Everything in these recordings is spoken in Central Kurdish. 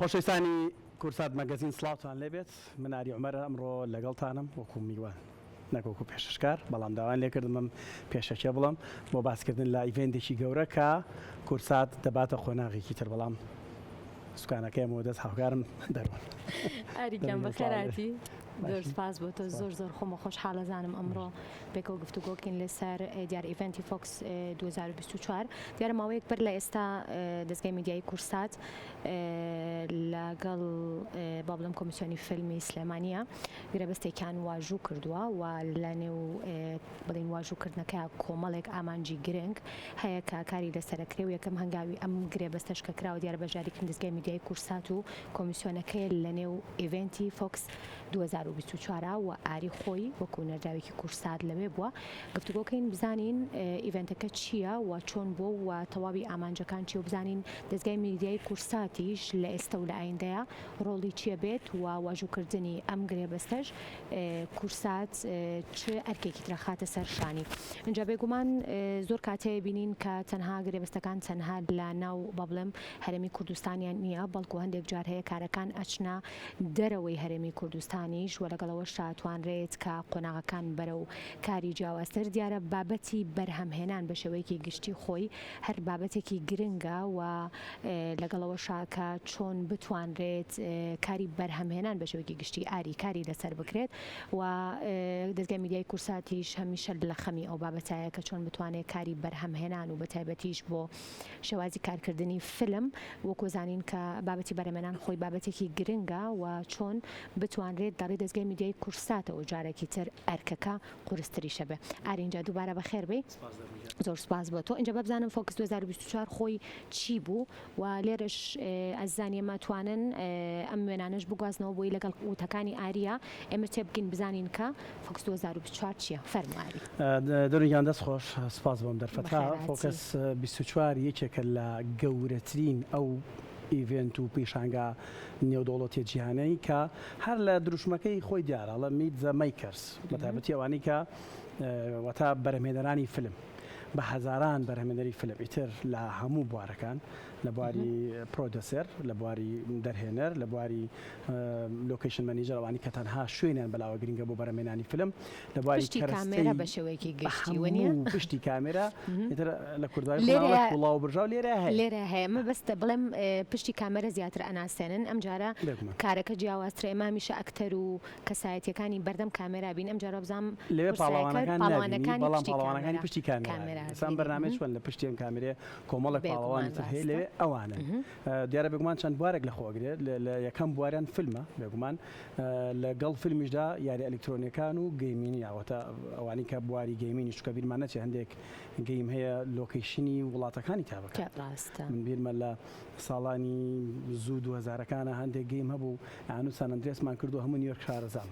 خۆشەویستانی کورسات مەگەزین سڵاوتان لێبێت من ئاری عومەرە ئەمڕۆ لەگەڵتانم وەکو میوان نەکۆکو پێششکار بەڵام داوان لێکردمم پێشەکە بڵم بۆ باسکردن لە ئیڤێنتێکی گەورە کە کورسات دەباتە خۆناغێکی تر بەڵام سوکانەکەیمەوە دەست هاوکارم دەروون ئاریکەم بەخێراتی دەرسپاس بۆ تۆ زۆر زۆر خۆمە خۆشحاڵەزانم ئەمڕۆ پێکەوە گفتوگۆکەین لەسەر دیار ئیڤێنتی فۆکس 2024 دیارە ماوەیەک بەر لە ئێستا دەستگای میدیای کورسات لەگەڵ با بڵێم کۆمیسیۆنی فیلمی سلێمانیە گرێبەستێکیان واژوو کردووە و لە نێو بڵین واژووکردنەکە کۆمەڵێک ئامانجی گرنگ هەیە کە کاری لەسەرکرێ و یەکەم هەنگاوی ئەم گرێبەستەش کە کراوە دیارە بەژاریکردن دەستگای میدیای کورسات و کۆمیسیۆنەکەی لە نێو ئیڤێنتی فۆکس 2024 و ئاری خۆی وەکو نەرجاوێکی کورسات لەوێ بووە گفتوگۆکەین بزانین ئیڤێنتەکە چییە و چۆن بۆ و تەواوی ئامانجەکان چی و بزانین دەستگای میدیای کورساتیش لە ئێستا و لە ئایندەیە ڕۆڵی چیە بێت و واژووکردنی ئەم گرێبەستەش کورسات چ ئەرکێکی ترەخاتە سەر شانی اینجا بێگومان زۆر کاتەیە بینین کە تەنها گرێبەستەکان تەنها لە ناو با بڵێم هەرێمی کوردستانیان نییە بەڵکو هەندێک جار هەیە کارەکان ئەچنا دەرەوەی هەرێمی کوردستانیش و لەگەڵەوە شاتوانرێت کە قۆناغەکان بەرە و کاری جیاوازتر دیارە بابەتی بەرهەمهێنان بە شێوەیەکی گشتی خۆی هەر بابەتێکی گرنگە و لەگەڵەوە شاکە چۆن بتوانرێت کاری بەرهەمهێنان بە شێوەیەکی گشتی ئاری کاری لەسەر بکرێت و دەستگای میدیای کورساتیش هەمیشە لە خەمی ئەو بابەتایە کە چۆن بتوانێت کاری بەرهەمهێنان و بەتایبەتیش بۆ شێوازی کارکردنی فیلم وەکو زانین کە بابەتی بەرهەمهێنان خۆی بابەتێکی گرنگە و چۆن بتوانرێت دەڕی دەستگای میدیای کورساتەوە جارێکی تر ئەرکەکە قورستریشە بێ ئاری اینجا دووبارە بەخێر بێ زۆر سپاس بۆ تۆ اینجا بەبزانم فۆکس 2024 خۆی چی بوو و لێرەش ئەزانیە ماتوانن ئەم وێنانش بگوازنەوە بۆی لەگەڵ وتەکانی ئاریە ئێمە تێ بگین بزانین کە فۆکس 2024 چییە فەرمواری دەرونیان دەست خۆش سپاس بۆم دەرفەتا فۆکس 24 یەکێکە لە گەورەترین ئەو ئیڤێنت و پیشانگا نێودەوڵەتی جیهانەی کە هەر لە دروشمەکەی خۆی دیارە لە میت زە مەیکەرس بەتایبەتی ئەوانەی کە وەتا بەرهەمهێنەرانی فیلم بە هەزاران بەرهەمهێنەری فیلم ئیتر لە هەموو بوارەکان لە بواری پرۆدوسەر لە بواری دەرهێنەر لە بواری لۆکیشن مەنیجەر ئەوانی کە تەنها شوێنیان بەلاوە گرنگە بۆ بەرهەمهێنانی فیلم لە بواری کامێرە بە شێوەیەکی گشتی وەنیە پشتی کامێرە ئیتر لە کوردواری وڵاو برژاو لێرە هەیە مە بەستە بڵێم پشتی کامێرە زیاتر ئەناسێنن ئەم جارە کارەکە جیاوازترە ئێمە هەمیشە ئەکتەر و کەسایەتیەکانی بەردەم کامێرا بین ئەم جارە بزانم لەوێ پاڵەوانەکانی پشتی کامێرە سام بەرنامەی چۆن لە پشتی ئەم کامێرە کۆمەڵێک پاڵەوانی تر هەیە لەوێ ئەوانە دیارە بێگومان چەند بوارێک لە خۆگرێت لە یەکەم بواریان فیلمە بێگومان لەگەڵ فیلمیشدا یاری ئەلکترۆنیەکان و گەیمینی یاوەتە ئەوانی کە بواری گەیمینی چکە بیرمان نەچێ هەندێک گەیم هەیە لۆکیشنی وڵاتەکانی تابەکە من بیرمە لە ساڵانی زوو 2000ەکانە هەندێک گەیم هەبوو یانو سان ئەندرێسمان کردو هەموو نیویۆرک شارەزان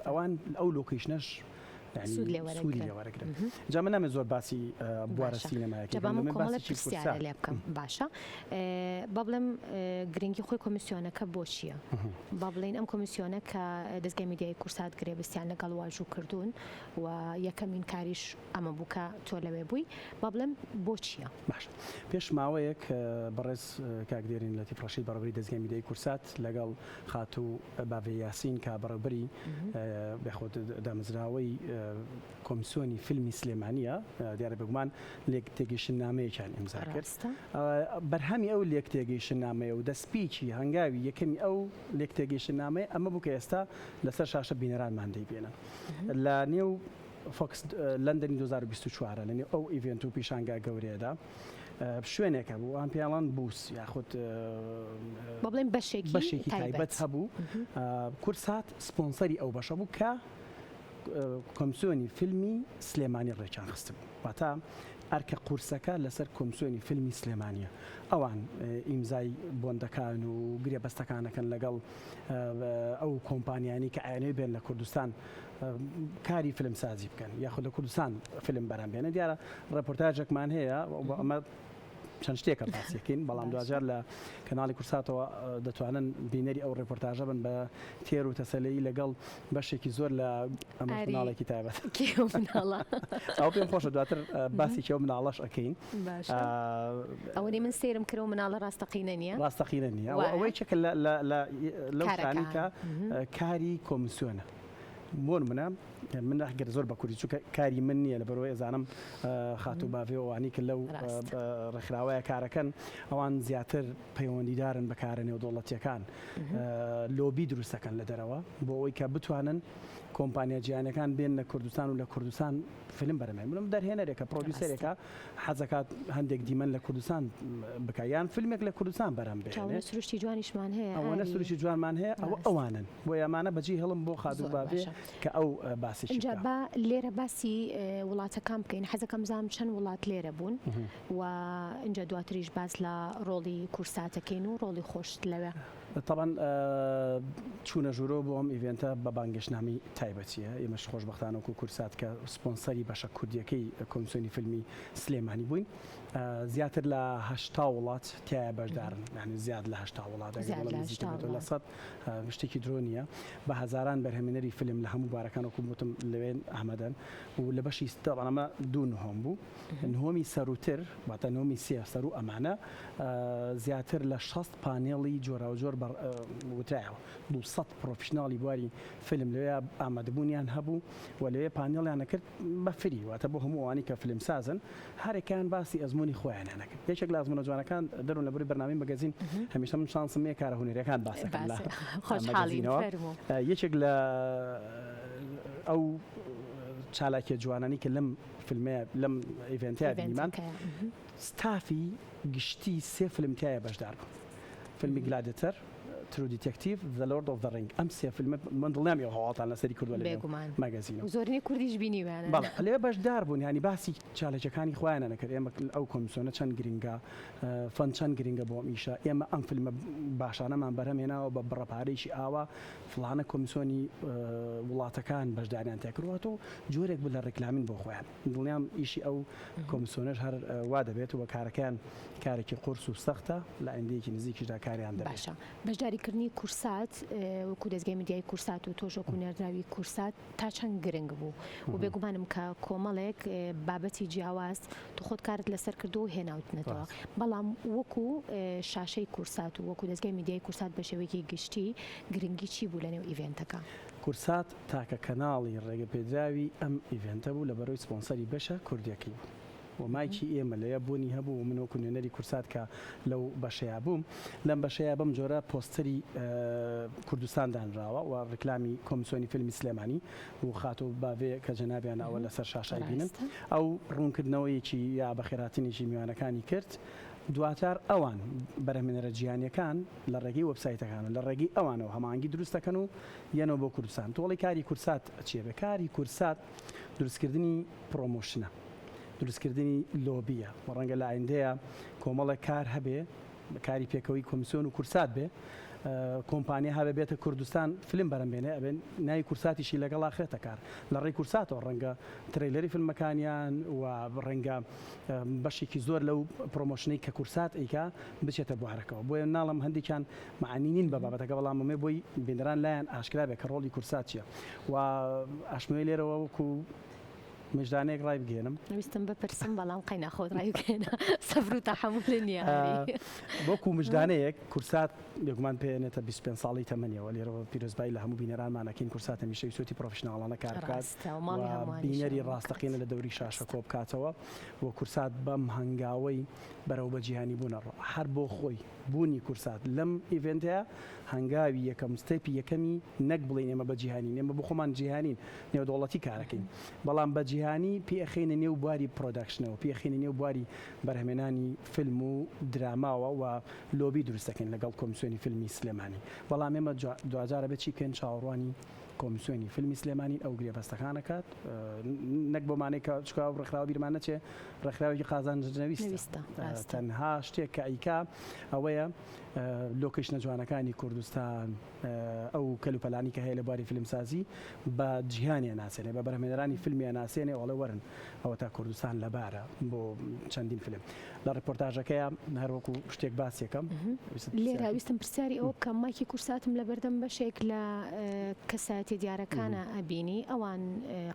ئەوان ئەو لۆکیشنەش سوودی لێوەرەگرن جا من نامێ زۆر باسی بوارە سینەمایەکی لێ بکەم باشە با بڵێم گرنگی خۆی کۆمیسیۆنەکە بۆ چییە با بڵێن ئەم کۆمیسیۆنە کە دەستگای میدیای کورسات گرێبەستیان لەگەڵ واژوو کردوون و یەکەمین کاریش ئەمە بووکە تۆ لەوێ بووی با بڵێم بۆ چییە باش پێش ماوەیەک بەڕێز کاکدێرین لە تیفڕەشید بەڕێوەبەری دەستگای میدیای کورسات لەگەڵ خاتوو باڤێ یاسین کە بەڕێوەبەری بەخۆ دامەزراوەی کۆمیسیۆنی فیلمی سلێمانیە دیارە بێگومان لێک تێگەیشتن نامەیەکیان ئیمزا کرد بەرهەمی ئەو لێک تێگەیشتن نامەیە و دەستپێکی هەنگاوی یەکەمی ئەو لێک تێگەیشتن نامەیە ئەمە بوو کە ئێستا لەسەر شاشە بینەرانمان دەیبێنن لە نێو فۆکس لەندەنی 2024 لە نێو ئەو ئیڤێنت و پیشانگا گەورەیەدا شوێنێکە بوو ئەم پیاڵان بوس یاخود با بڵێم بەشێکی تایبەت هەبوو کورسات سپۆنسەری ئەو بەشە بوو کە کۆمیسیۆنی فیلمی سلێمانی ڕێکیان خست بوو واتە ئەرکە قورسەکە لەسەر کۆمیسیۆنی فیلمی سلێمانیە ئەوان ئیمزای بۆندەکان و گرێبەستەکانەکەن لەگەڵ ئەو کۆمپانیانی کە ئاینەوەی بێن لە کوردستان کاری فیلم سازی بکەن یاخود لە کوردستان فیلم بەرهەم بێنە دیارە ڕەپۆرتاژێکمان هەیە ئەمە چەند شتێکە باسیەکەین بەڵام دوجار لە کەناڵی کورساتەوە دەتوانن بینەری ئەو ڕێپۆرتاژە بن بە تێر و تەسەلەیی لەگەڵ بەشێکی زۆر لە ئەمە مناڵێکی تایبەت ئەو پێم خۆشە دواتر باسی کێو مناڵەش ئەەکەین ئەوەی من سێرم کرد و مناڵە ڕاستەقینە نیە ڕاستەقینە نیە ئەوەی چەکە لەو شانی کە کاری کۆمیسیۆنە بۆن من ئەگەر زۆر بە کوردی چووکە کاری من نییە لەبەرەوەی ئەزانم خاتوو باڤێوانی کە لەو ڕێکخراوەیە کارەکەن ئەوان زیاتر پەیوەندیدارن بەکارە نێودوڵەتیەکان لۆبی دروستەکەن لە دەرەوە بۆ ئەوەی کە بتوانن کۆمپانیا جیهانیەکان بێن لە کوردستان و لە کوردستان فیلم بەرەمێن منم دەرهێنەرێکە پرۆدیوسەرێکە حەزەکات هەندێک دیمەن لە کوردستان بکایان فیلمێک لە کوردستان بەرەم بێنێ سروشتی جوانیشمان هەیە ئەوانە سروشتی جوانمان هەیە ئەوانن بۆ ئەمانە بەجێ هەڵم بۆ خاتوو باڤێ کە ئەو باسی با لێرە باسی وڵاتەکان بکەین حەزەکەم زانم چەند وڵات لێرە بوون و اینجا دواتریش باس لە ڕۆڵی کورساتەکەین و ڕۆڵی خۆشت لەوێ طبعا چوونە ژوورۆ بۆ ئەم ئیڤێنتە بە بانگەشتنامی تایبەتیە ئێمەش خۆشبەختانەوەکو کورسات کە سپۆنسەری بەشە کوردیەکەی کۆمیسیۆنی فیلمی سلێمانی بووین زیاتر لە 80 وڵات تایە بەشدارن یعنی زیاد لە 80 وڵات لە 100 شتێکی درۆ نییە بە هەزاران بەرهەمێنەری فیلم لە هەموو بارەکانەوەکو وتم لەوێن ئەحمەدەن و لە بەشی ئەمە دوو نهۆم بوو نهۆمی سەروتر واتە نهۆمی سێ سەر و ئەمانە زیاتر لە 60 پانێڵی جۆرا و جۆر وترایەوە 200 پرۆفشناڵی بواری فیلم لەوێ ئامادەبوونیان هەبوو و لەوێ پانێڵیان نەکرد بە فری واتە بۆ هەموو ئەوانی کە فیلم سازن هەرێکیان باسی ئەزمموی خۆیان نەکرد یەکێک لە ئەزمونە جوانەکان دەرون لە بەروی بەرنامەی مەگەزین هەمیشە من شانسم هەیە کارە هونەرەکان باسەکەن لە خۆشحاڵینەوە یەکێک لە ئەو چالاکیە جوانانی کە لەم فیلمەیە لەم ئیڤێنتەیە بینیمان ستافی گشتی سێ فیلمتیایە بەشدار بوو فیلمی گلادێتەر ترو دیتەکتیڤ The Lord of the Ring ئەم سێ فیلمە من دڵنیام هەواڵتان لەسەری کردووە لە مەگەزینەوە زۆرینەی کوردیش بینیوانە بەڵێ لێ بەشدار بوون ینی باسی چالێکەکانی خۆیانە نەکرد ئێمە ئەو کۆمیسیۆنە چەند گرنگە فەن چەند گرنگە بۆ ئیشە ئێمە ئەم فیلمە باشانەمان بەرهەمێناوە بە بڕەپارەیشی ئاوا فڵانە کۆمیسیۆنی وڵاتەکان بەشداریان تێکردوەوە جۆرێک بوو لە ڕێکلامین بۆ خۆیان دڵنیام ئیشی ئەو کۆمیسیۆنەش هەر وا دەبێت و کارەکەیان کارێکی قورس و سەختە لە ئەندێکی نزیکیشدا کاریان دەبێت بەشداریکردنی کورسات وەکو دەستگای میدیای کورسات و تۆژۆک و نێردراوی کورسات تا چەند گرنگ بوو و بێگومانم کە کۆمەڵێک بابەتی جیاواز تو خۆت کارت لەسەر کردو و هێناوتنەتەوە بەڵام وەکو شاشەی کورسات و وەکو دەستگای میدیای کورسات بە شێوەیەکی گشتی گرنگی چی بوو لەنێو ئیڤێنتەکە کورسات تاکە کەناڵی ڕێگەپێدراوی ئەم ئیڤێنتە بوو لە بەرەوەی سپۆنسەری بەشە کوردیەکەی بوو ومایکی ئێمە لەیە بوونی هەبوو و منەوەکو نوێنەری کورسات کە لەو بەشەیە بووم لەم بەشەیە بەم جۆرە پۆستەری کوردستان دانراوە و ڕێکلامی کۆمیسیۆنی فیلمی سلێمانی و خاتوو باڤێ کە جەنابیان ئەوە لەسەر شاشای بینن ئەو ڕوونکردنەوەیەکی یا بەخێراتنیشی میوانەکانی کرد دواتر ئەوان بەرهەمێنەرە جیهانیەکان لە ڕێگەی وەبسایتەکان لە ڕێگەی ئەوانەوە هەمانگی دروستەکەن و یەنەوە بۆ کوردستان تۆڵی کاری کورسات چیە بە کاری کورسات دروستکردنی پرۆمۆشنە دروستکردنی لۆبیە و ڕەنگە لە ئایندەیە کۆمەڵێک کار هەبێ کاری پێکەوەی کۆمیسیۆن و کورسات بێ کۆمپانیا هەبێ بێتە کوردستان فیلم بەرەمبێنێ ئەبێن ناوی کورساتیشی لەگەڵ ئاخرێتە کار لە ڕێی کورساتەوە ڕەنگە ترەیلەری فیلمەکانیان و ڕەنگە بەشێکی زۆر لەو پرۆمۆشنەی کە کورسات ئەیکا بچێتە بوارەکەەوە بۆیە ناڵم هەندێکیان معنی نین بە بابەتەکە بەڵام مێ بۆی بێنەران لایەن ئاشکرا بێ کە ڕۆڵی کورسات چیە و ئاشمەوەی لێرەوە وەکو مژدانەیەک ڕای بگێنم ویستم بپرسم بەڵام قەینا خۆت ڕای بگێنە سەبر و تەحەموڵ نییە بۆکو مژدانەیەک کورسات بێگومان پێێنێتە 25 ساڵی تەمەنیەوە لێرەوە پیرۆزبایی لە هەموو بینەرانمانەکەین کورسات هەمیشەی سوێتی پرۆفشناڵانە کار بکات بینەری ڕاستەقینە لە دەوری شاشە کۆ بکاتەوە و کورسات بەم هەنگاوەی بەرەو بە جیهانی بوونەڕۆ هەر بۆ خۆی بوونی کورسات لەم ئیڤێنتەیە هەنگاوی یەکەم ستەپی یەکەمی نەک بڵین ئێمە بە جیهانی ئێمە بۆ خۆمان جیهانین نێودوڵەتی کارەکەین بەڵام بە جیهانی پێخینە نێو بواری پرۆداکشنەوە پێخینە نێو بواری بەرهەمێنانی فیلم و دراماوە و لۆبی دروستەکەین لەگەڵ کۆمیسیۆنی فیلمی سلێمانی بەڵام ئێمە دوجارە بچی کەن چاوەڕوانی کۆمیسیۆنی فیلمی سلێمانی ئەو گرێبەستەکانەکات نەک بۆ مانەی کە چکاو ڕێکخراوە بیرمان نەچێ ڕێکخراوێکی قازانجنەویستە تەنها شتێک کە ئەیکا ئەوەیە لۆکیشنە جوانەکانی کوردستان ئەو کەلوپەلانی کە هەیە لە بواری فیلمسازی بە جیهانیە ناسێنێ بە بەرهەمهێنەرانی فیلمیە ناسێنێ وەڵێ وەرن ئەوە تا کوردستان لەبارە بۆ چەندین فیلم لە ڕپۆرتاژەکەیە هەروەکو شتێک باسیەکەم لێرە ویستم پرسیاری ئەوە بکەم مایکی کورساتم لە بەردەم بەشێک لە کەسایەتی دیارەکانە ئەبینی ئەوان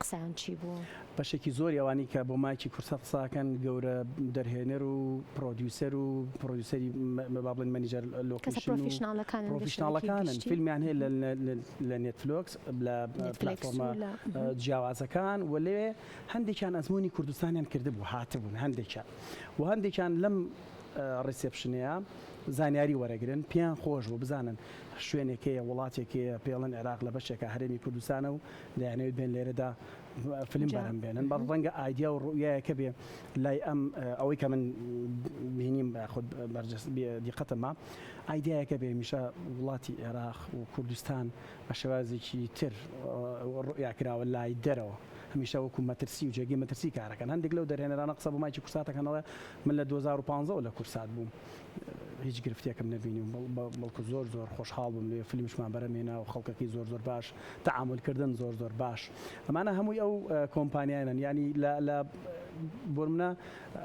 قسەیان چی بوو؟ بەشێکی زۆری ئەوانی کە بۆ مایکی کورسات قساکەن گەورە دەرهێنەر و پرۆدیوسەر و پرۆدیوسەری با بڵێن مەنیجەر پرۆفیشناڵەکانن فیلمیان هەیە لە نێتفلۆکس لە پلاتفۆرمە جیاوازەکان و لێ هەندێکیان ئەزمموی کوردستانیان کردبوو هاتبوون هەندێکیان و هەندێکیان لەم ڕیسپشنەیە زانیاری وەرەگرن پیان خۆش بۆ بزانن شوێنێکەیە وڵاتێکەیە پێڵەن عێراق لە بەشێکە هەرێمی کوردستانە و دەیانەوێت بێن لێرەدا فیلم بەرەم بێنن بە ڕەنگە ئایدیا و ڕوئایەکە بێ لای ئەم ئەوەی کە من بینیم خۆت دیقەتەمە ئایدایەکە بێ میشە وڵاتی عێراق و کوردستان بە شێوازێکی تر ڕوئیاکراوە لای دەرەوە هەمیشە وەکو مەترسی و جێگەی مەترسی کارەکەن هەندێک لەو دەرهێنەرانە قسە بۆ مایکی کورساتەکەنەوە من لە 2015 لە کورسات بووم هیچ گرفتیەکەم نەبینی بەڵکو زۆر خۆشحاڵ بووم لێ فیلمشمان بەرەمێنا و خەڵکەکەی زۆر باش تەعاملکردن زۆر باش ئەمانە هەمووی ئەو کۆمپانیانن ینی لە بۆ منە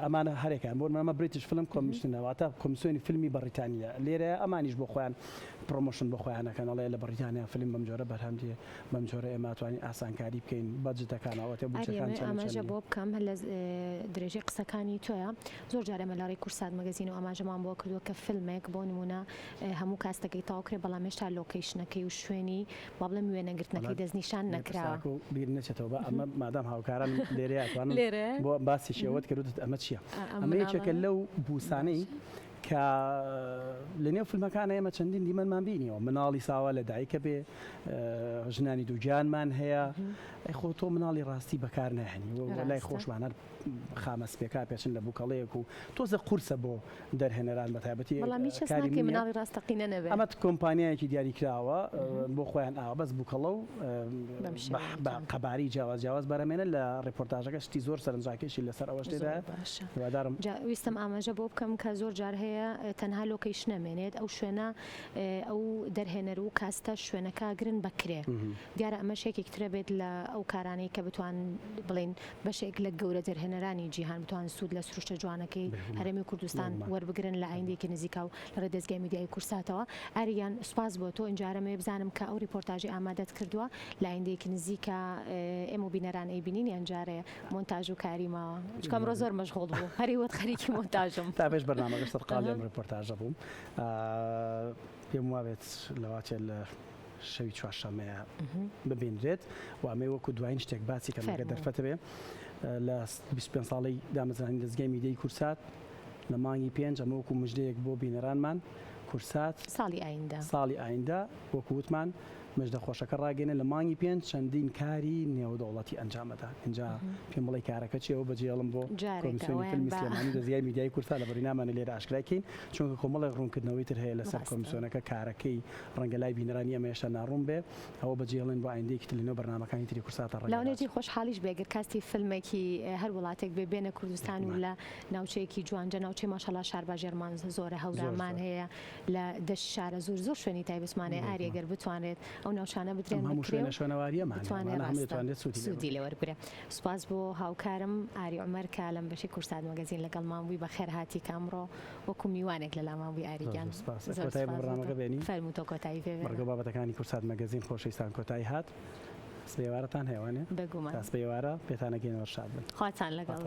ئەمانە هەرێکیان بۆ منەمە بریتیش فیلم کۆمیشنەوەتە کۆمیسیۆنی فیلمی بەریتانیا لێرە ئەمانیش بۆ خۆیان پرۆمۆشن بۆ خۆیانەکەنەڵێ لە بەریتانیا فیلم بەم جۆرە بەرهەمدێ بەم جۆرە ئێماتوانی ئاسانکاری بکەین بەجتەکانەوەتە ئاماژە بۆ بکەم لە درێژەی قسەکانی تۆیە زۆر جارە مەلاری کورسات مەگەزین و ئاماژەمان بۆ کردووە کە فیلمێک بۆ نمونە هەموو کاستەکەی تاوکرێ بەڵام هێشتا لۆکیشنەکەی و شوێنی با بڵێم وێنەگرتنەکەی دەستنیشان نەکراوە بیر نەچێتەوە بە ئەمە مادام هاوکاران لێرەیەوانن بۆ باسی شێوەت کردوت ئەمە چییە؟ ئەمە یەکێکە لەو بوسانەی کە لە نێو فیلمەکانە ئێمە چەندین دیمەمان بینیەوە مناڵی ساوە لە دایکە بێ ژنانی دووگیانمان هەیە خۆ تۆ مناڵی ڕاستی بەکار نەهێنی لای خۆشمانە خامە سپێکا پێچن لە بووکەڵەیەک و تۆزە قورسە بۆ دەرهێنەران بە تایبەتی مناڵی ڕاستەقینە نەبێت ئەمە کۆمپانیایەکی دیاری کراوە بۆ خۆیان ئاوە بەس بووکەڵە و بە قەباری جیاواز بەرەمێنە لە ڕێپۆرتاژەکە شتی زۆر سەرنجاکێشی لەسەر ئەوە شتێدا هیوادارم ویستم ئاماژە بۆ بکەم کە زۆر جار هەیە تەنها لۆکیشن نەمێنێت ئەو شوێنە ئەو دەرهێنەر و کاستە شوێنەکە گرن بکرێ دیارە ئەمە شێکێکترە بێت لە ئەو کارانەی کە بتوان بڵین بەشێک لە گەورە دەرهێنەرانی جیهان بتوان سوود لە سروشتە جوانەکەی هەرێمی کوردستان وەربگرن لە ئایندێکی نزیکا و لە ڕێدەزگای میدیای کورساتەوە ئاریان سوپاس بۆ تۆ ئینجارەمێ بزانم کە ئەو ریپۆرتاژی ئامادەت کردووە لە ئایندێکی نزیکە ئێمە بینەران ئەیبینین یانجارێ مۆنتاژ و کاریمەوە چکە ئەمڕۆ زۆر مەشغوڵ بوو هەری وەت خەریکی مۆنتاژم تا بێش بەرنامەگە سەرقال لەم ریپۆرتاژە بووم پێم وابێت لەواتێ لە شەوی چوارشەمەیە ببینرێت و ئەمە وەکو دوایین شتێک باسی کە مەگە دەرفەتە بێ لە 25 ساڵی دامەزرانی دەستگای میدیای کورسات لە مانگی 5 ئەمە وەکو مژدەیەک بۆ بینەرانمان کورسات ساڵی ئایندا وەکو وتمان مژدە خۆشەکە ڕاگەنە لە مانگی 5 چەندین کاری نێودەوڵەتی ئەنجامەدا اینجا پێم بڵێ کارەکە چیەوە بەجێڵم بۆ کۆمیسیۆنی فیلمی سلێمانی دەستگای میدیای کورسات لە بەرنامانە لێرە ئاشکراکەین چونکە کۆمەڵێک ڕوونکردنەوەی تر هەیە لەسەر کۆمیسیۆنەکە کارەکەی ڕەنگە لای بینەرانی ئەمە هێشتا ناڕوون بێ ئەوە بەجێڵێن بۆ ئایندەیەکی تر لەنێو بەرنامەکانی تری کورساتە لاوانێکی خۆشحاڵیش بێگر کاستی فیلمێکی هەر وڵاتێک بێ بێنە کوردستان و لە ناوچەیەکی جوانجە ناوچەی ماشەڵڵا شار باژێرمان زۆرە هەورامان هەیە لە دەشت شارە زۆر شوێنی تایبەتمانێ ئاریەگەر بتوانێت ئەو ناوچانە بترێن سوودی لەوەرگرێ سوپاس بۆ هاوکارم ئاری عومەر کە لەم بەشی کورسات مەگەزین لەگەڵمان بووی بە خێرهاتی کامڕۆ وەکو میوانێک لە لامان بووی ئاریگیان فەرموو تۆ کۆتایی پێ بەرگە بابەتەکانی کورسات مەگەزین خۆشەویستان کۆتایی هات سبێوارەتان هێوانێ بەگومان سبێوارە پێتانەگەینەوە شاد بن خواتان لەگەڵ